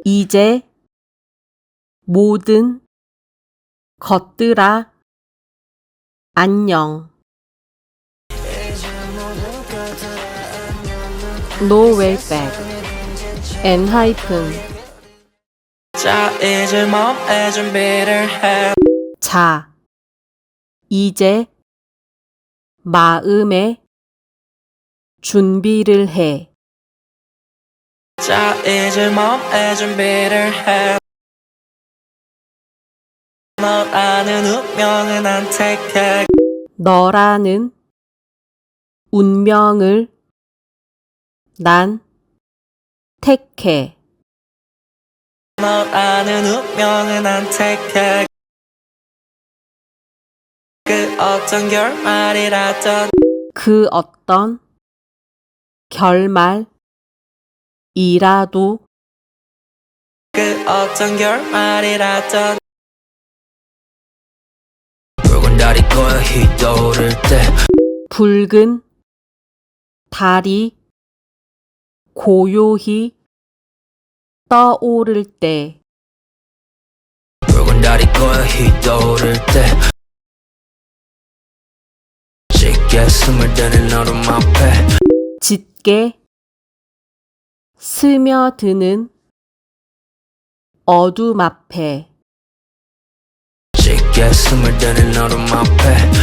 이제 모든 것들아 안녕. No way back. N 하이픈. 자 이제 몸에 준비를 해. 자, 이제 마음에 준비를 해. 자 이제 몸에 준비를 해. 너라는 운명을 난 택해. 너라는 운명을 난 택해. 너라는 운명을 난 택해. 그 어떤 결말이라도 그 어떤 결말이라도 그 어떤 결말이라도 붉은 달이 고요히 떠오를 때 붉은 달이 고요히 떠오를 때 붉은 달이 고요히 떠오를 때 쉽게 스며드는 어둠 앞에 짙게 스며드는 어둠 앞에 쉽게 스며드는 어둠 앞에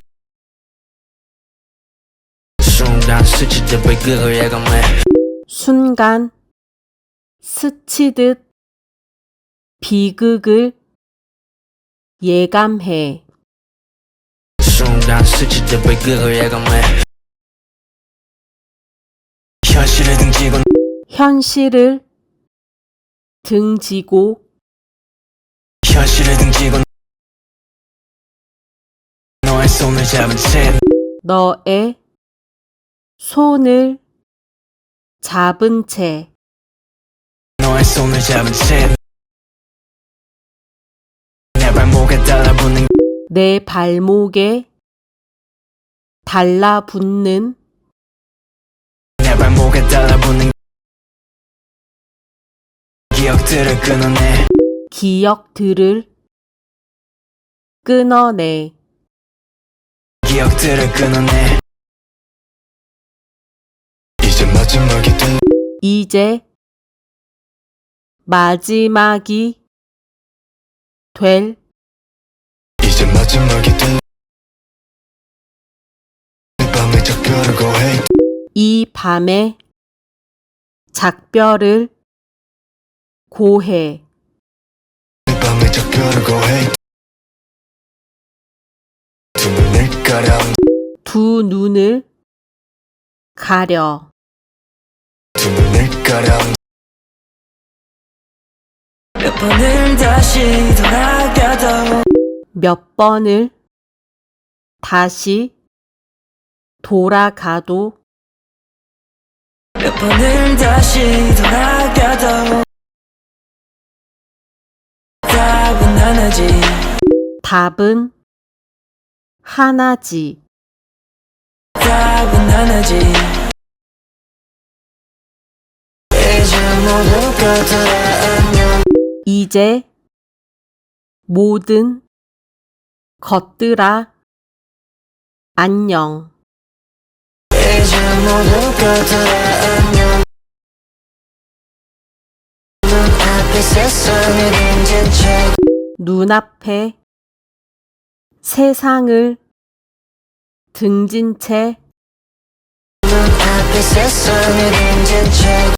순간 스치듯 비극을 예감해. 순간 스치듯 비극을 예감해. 순간 스치듯 비극을 예감해. 현실을 등지고 현실을 등지고 현실을 등지고 너의 손을 잡은 채 너의 손을 잡은 채 너의 손을 잡은 채 내 발목에 달라붙는 내 발목에 달라붙는 내 발목에 달라붙는 기억들을 끊어내. 기억들을 끊어내. 기억들을 끊어내. 이제 마지막이 될 이제 마지막이 될 이제 마지막이 될 밤에 작별을 고해. 이 밤의 작별을 고해. 밤에 작별을 고해. 두 눈을 가려 두 눈을 가려. 두 눈을 가려. 몇 번을 다시 돌아가도 몇 번을 다시 돌아가도 몇 번을 다시 돌아가도 답은 하나지. 답은 하나지. 답은 하나지. 이제 모든 것들아 안녕. 이제 모든 것들아 안녕. 이제 모든 것들아 안녕. 눈앞에 세상을 등진 채 눈앞에 세상을 등진 채 눈앞에 세상을 등진 채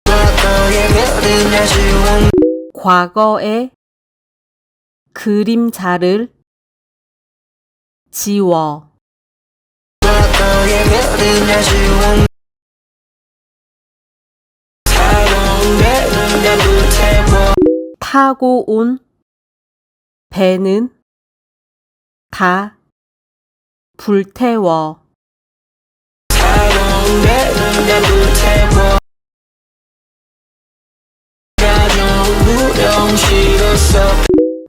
과거의 그림자 지운 과거의 그림자를 지워. 과거의 그림자 지운 타고 배는 내 불태워. 타고 온 배는 다 불태워. 타고 배는 내 불태워. 가져온 두려움 싫었어.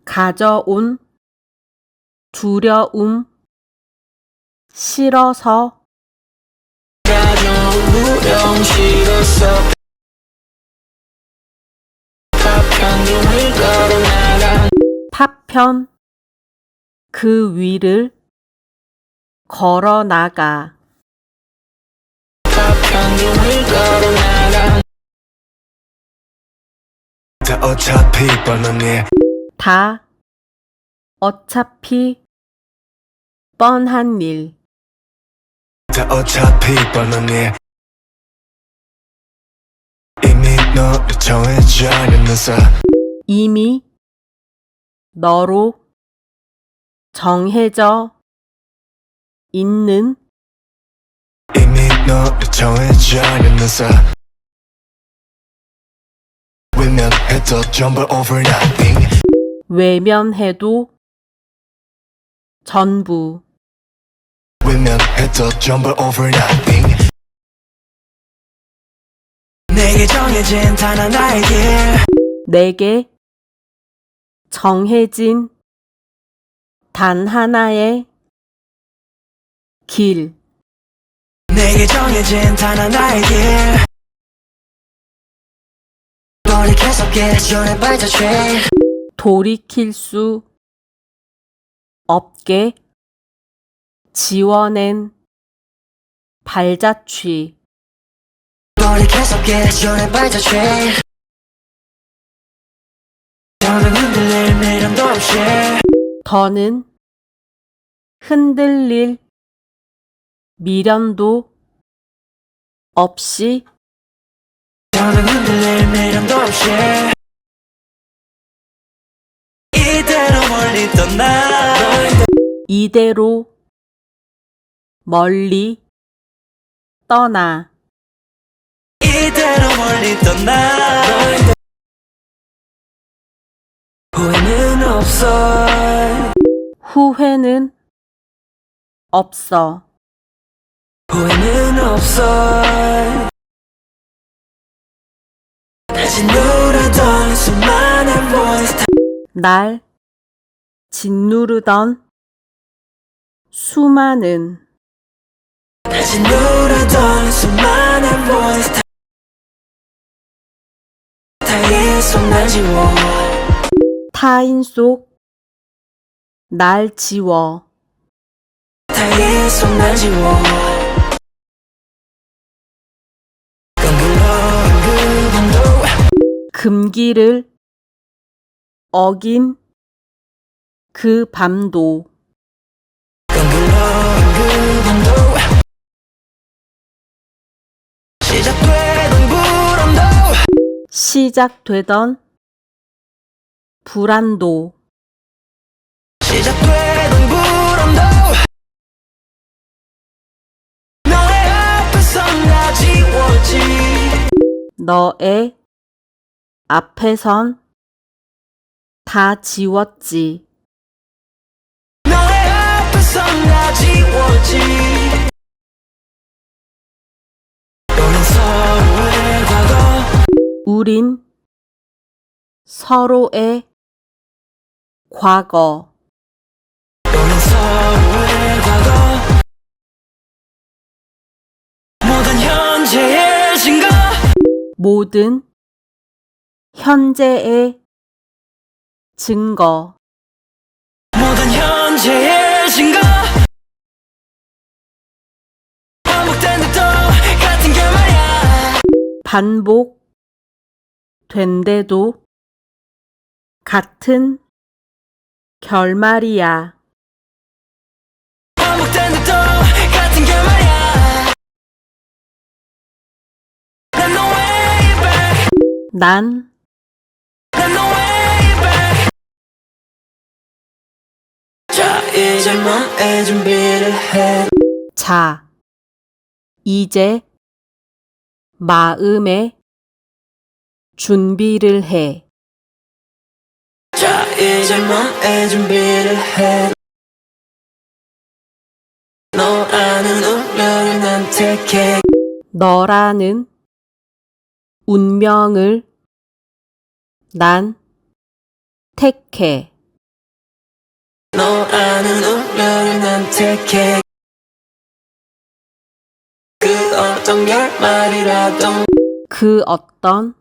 가져온 두려움 싫어서 가져온 싫었어 파편을 걸어 나가 파편 그 위를 걸어 나가 파편을 걸어 나가 다 어차피 뻔한 일 다 어차피 뻔한 일 다 어차피 뻔한 일 이미 너를 정해져 있는서 이미 너로 정해져 있는 이미 너를 정해져 있는서 외면해도 전부 over nothing 외면해도 전부 외면해도 전부 over nothing 내게 정해진 단 하나의 길 내게 정해진 단 하나의 길 내게 정해진 단 하나의 길 돌이킬 수 없게 지원해 발자취 돌이킬 수 없게 지워낸 발자취 돌이킬 수 없게 지원해 발자취 더는 흔들릴 미련도 없이 더는 흔들릴 미련도 없이 더는 흔들릴 미련도 없이 이대로 멀리 떠나 이대로 멀리 떠나 이대로 멀리 떠나 후회는 없어 후회는 없어 후회는 없어 다시 누르던 수많은 voice 날 짓누르던 수많은 다시 누르던 수많은 voice 타인 속날 지워 타인 속 날 지워 타인 속날 지워 끈글러는 그 밤도 금기를 어긴 그 밤도 끈글러는 그 밤도 시작되던 불안도 시작되던 불안도 시작되던 불안도 너의 앞에서 나 지웠지 너의 앞에선 다 지웠지 너의 앞에서 나 지웠지 우린 서로의 과거 우린 서로의 과거 우린 서로의 과거 모든 현재의 증거 모든 현재의 증거 모든 현재의 증거 반복된데도 같은 결말이야 반복된데도 같은 결말이야. 반복된데도 같은 결말이야 난 no way back 난 난 no way back 자 이제 마음의 준비를 해 자, 이제 마음의 준비를 해. 자 이제 마음의 준비를 해 너라는 운명을 난 택해 너라는 운명을 난 택해. 너라는 운명을 난 택해 그 어떤 결말이라도 그 어떤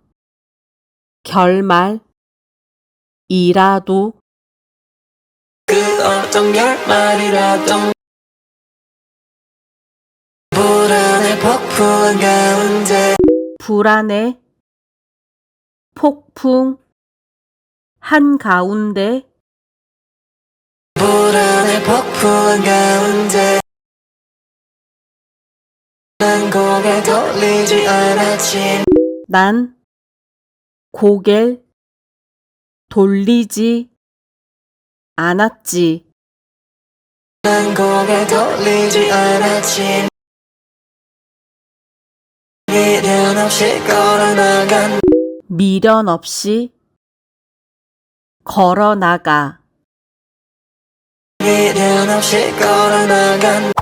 결말이라도 그 어떤 결말이라도 불안의 폭풍 가운데 불안의 폭풍 한가운데 불안의 폭풍 가운데 난 고개 돌리지 않았지 난 고개를 돌리지 않았지. 난 고개 돌리지 않았지 미련 없이 걸어나간 미련 없이 걸어나가. 미련 없이 걸어나간